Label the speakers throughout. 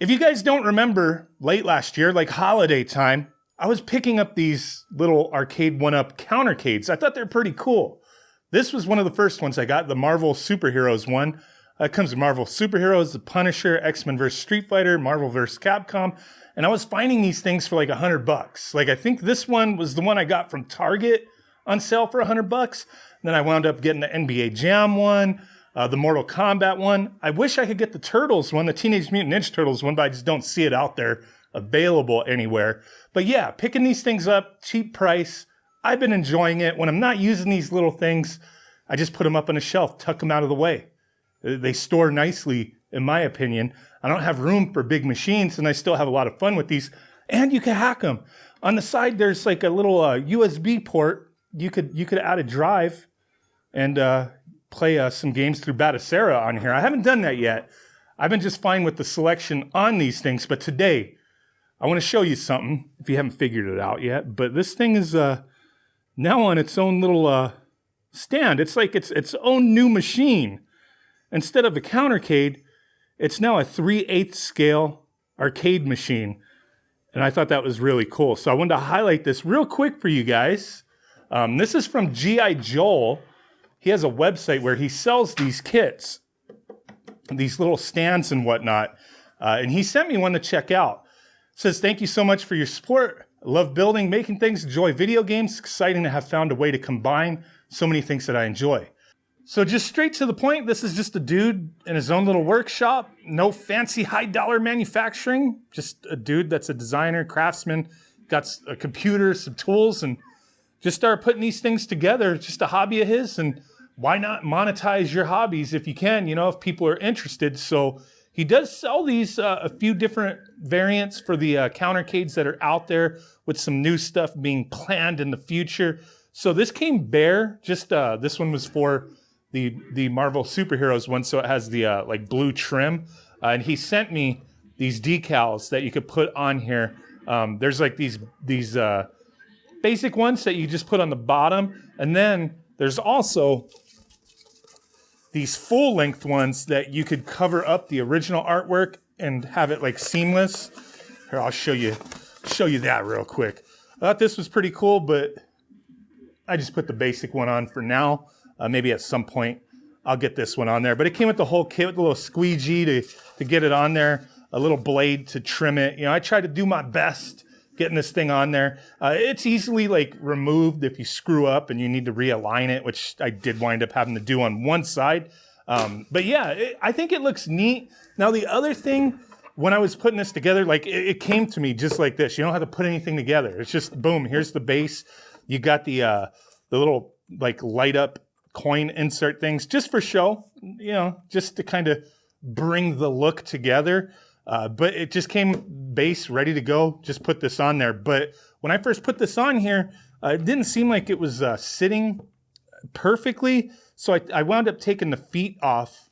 Speaker 1: If you guys don't remember, late last year, like holiday time, I was picking up these little arcade one-up countercades. I thought they're pretty cool. This was one of the first ones I got, the Marvel Superheroes one. It comes with Marvel Superheroes, The Punisher, X-Men vs. Street Fighter, Marvel vs. Capcom. And I was finding these things for like $100. Like I think this one was the one I got from Target on sale for $100. Then I wound up getting the NBA Jam one, the Mortal Kombat one. I wish I could get the Turtles one, the Teenage Mutant Ninja Turtles one, but I just don't see it out there available anywhere. But yeah, picking these things up, cheap price. I've been enjoying it. When I'm not using these little things, I just put them up on a shelf, tuck them out of the way. They store nicely, in my opinion. I don't have room for big machines, and I still have a lot of fun with these. And you can hack them. On the side, there's like a little USB port. You could add a drive and play some games through Batacera on here. I haven't done that yet. I've been just fine with the selection on these things, but today I want to show you something, if you haven't figured it out yet. But this thing is now on its own little stand. It's like its own new machine. Instead of a countercade, it's now a 3/8 scale arcade machine. And I thought that was really cool. So I wanted to highlight this real quick for you guys. This is from G.I. Joel. He has a website where he sells these kits, these little stands and whatnot. And he sent me one to check out. It says, "Thank you so much for your support. I love building, making things, enjoy video games. Exciting to have found a way to combine so many things that I enjoy." So just straight to the point, this is just a dude in his own little workshop. No fancy high-dollar manufacturing. Just a dude that's a designer, craftsman, got a computer, some tools, and just started putting these things together. It's just a hobby of his, and why not monetize your hobbies if you can, if people are interested. So he does sell these, a few different variants for the countercades that are out there, with some new stuff being planned in the future. So this came bare. Just this one was for the Marvel Superheroes one, so it has the like blue trim. And he sent me these decals that you could put on here. There's like these basic ones that you just put on the bottom, and then there's also these full-length ones that you could cover up the original artwork and have it like seamless. Here, I'll show you that real quick. I thought this was pretty cool, but I just put the basic one on for now. Maybe at some point I'll get this one on there. But it came with the whole kit with a little squeegee to get it on there, a little blade to trim it. I tried to do my best getting this thing on there. It's easily like removed if you screw up and you need to realign it, which I did wind up having to do on one side. But yeah, I think it looks neat. Now the other thing, when I was putting this together, like it came to me just like this. You don't have to put anything together. It's just boom, here's the base. You got the little like light up coin insert things just for show, just to kind of bring the look together. But it just came base ready to go. Just put this on there. But when I first put this on here, it didn't seem like it was sitting perfectly. So I wound up taking the feet off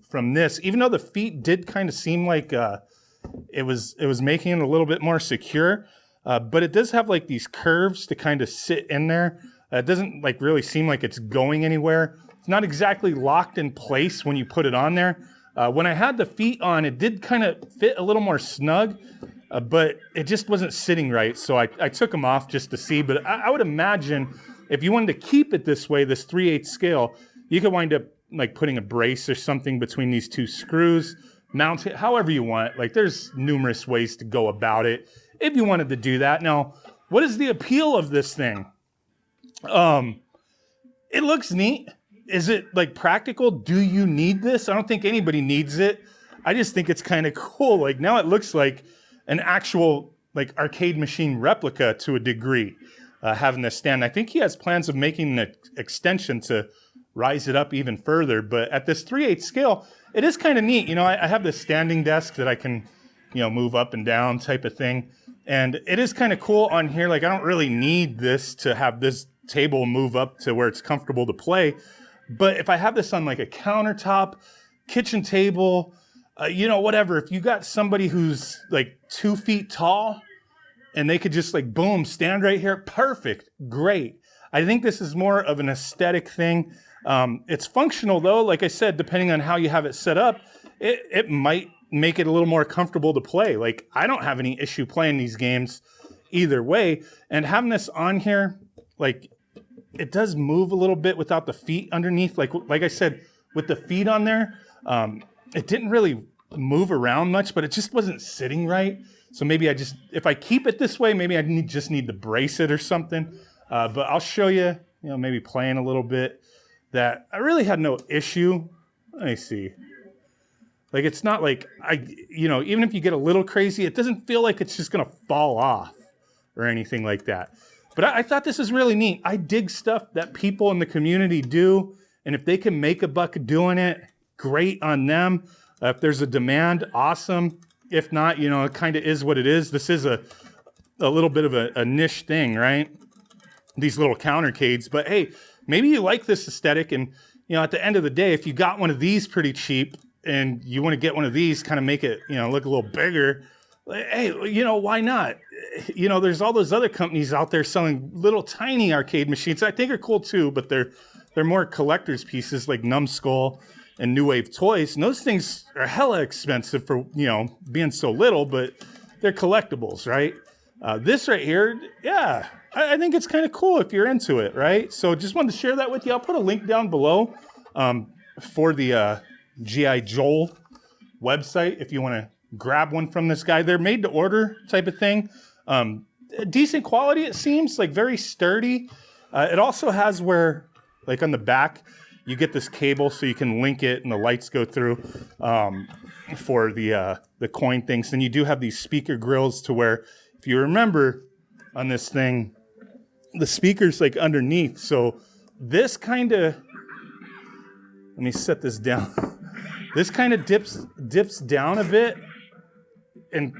Speaker 1: from this, even though the feet did kind of seem like it was making it a little bit more secure. But it does have like these curves to kind of sit in there. It doesn't like really seem like it's going anywhere. It's not exactly locked in place when you put it on there. When I had the feet on, it did kind of fit a little more snug, but it just wasn't sitting right. So I took them off just to see. But I would imagine if you wanted to keep it this way, this 3/8 scale, you could wind up like putting a brace or something between these two screws, mount it however you want. Like there's numerous ways to go about it if you wanted to do that. Now, what is the appeal of this thing? It looks neat. Is it like practical? Do you need this? I don't think anybody needs it. I just think it's kind of cool. Like now it looks like an actual like arcade machine replica to a degree, having this stand. I think he has plans of making an extension to rise it up even further. But at this 3/8 scale, it is kind of neat. I have this standing desk that I can, move up and down type of thing. And it is kind of cool on here. Like I don't really need this to have this table move up to where it's comfortable to play. But if I have this on like a countertop, kitchen table, whatever, if you got somebody who's like 2 feet tall and they could just like, boom, stand right here, perfect, great. I think this is more of an aesthetic thing. It's functional though, like I said, depending on how you have it set up, it might make it a little more comfortable to play. Like, I don't have any issue playing these games either way. And having this on here, like, it does move a little bit without the feet underneath. Like I said, with the feet on there, it didn't really move around much, but it just wasn't sitting right. So maybe if I keep it this way, maybe I just need to brace it or something. But I'll show you, maybe playing a little bit that I really had no issue. Let me see. Like, it's not like even if you get a little crazy, it doesn't feel like it's just going to fall off or anything like that. But I thought this is really neat. I dig stuff that people in the community do. And if they can make a buck doing it, great on them. If there's a demand, awesome. If not, it kind of is what it is. This is a little bit of a niche thing, right? These little countercades. But hey, maybe you like this aesthetic. And, at the end of the day, if you got one of these pretty cheap and you want to get one of these, kind of make it, look a little bigger, hey, why not? There's all those other companies out there selling little tiny arcade machines. I think are cool too, but they're more collector's pieces like Numbskull and New Wave Toys. And those things are hella expensive for, being so little, but they're collectibles, right? This right here, yeah, I think it's kind of cool if you're into it, right? So just wanted to share that with you. I'll put a link down below for the G.I. Joel website if you want to grab one from this guy. They're made to order type of thing. Decent quality, it seems, like very sturdy. It also has where, like on the back, you get this cable so you can link it and the lights go through for the coin things. And you do have these speaker grills to where, if you remember on this thing, the speaker's like underneath. So this kind of, let me set this down. This kind of dips down a bit. And,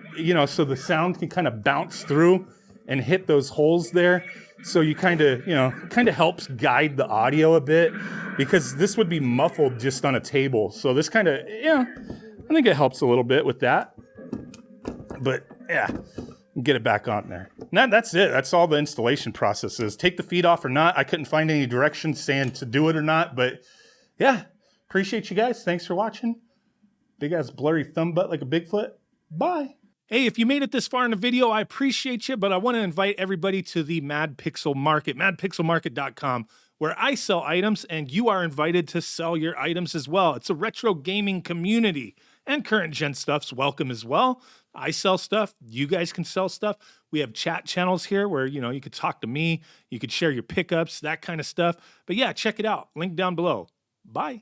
Speaker 1: so the sound can kind of bounce through and hit those holes there. So you kind of helps guide the audio a bit, because this would be muffled just on a table. So this kind of, I think it helps a little bit with that. But yeah, get it back on there. And that's it. That's all the installation process is. Take the feet off or not. I couldn't find any directions saying to do it or not. But yeah, appreciate you guys. Thanks for watching. Big ass blurry thumb butt like a Bigfoot. Bye. Hey, if you made it this far in the video, I appreciate you, but I want to invite everybody to the Madpixel Market, madpixelmarket.com, where I sell items and you are invited to sell your items as well. It's a retro gaming community, and current gen stuff's welcome as well. I sell stuff. You guys can sell stuff. We have chat channels here where, you could talk to me. You could share your pickups, that kind of stuff. But yeah, check it out. Link down below. Bye.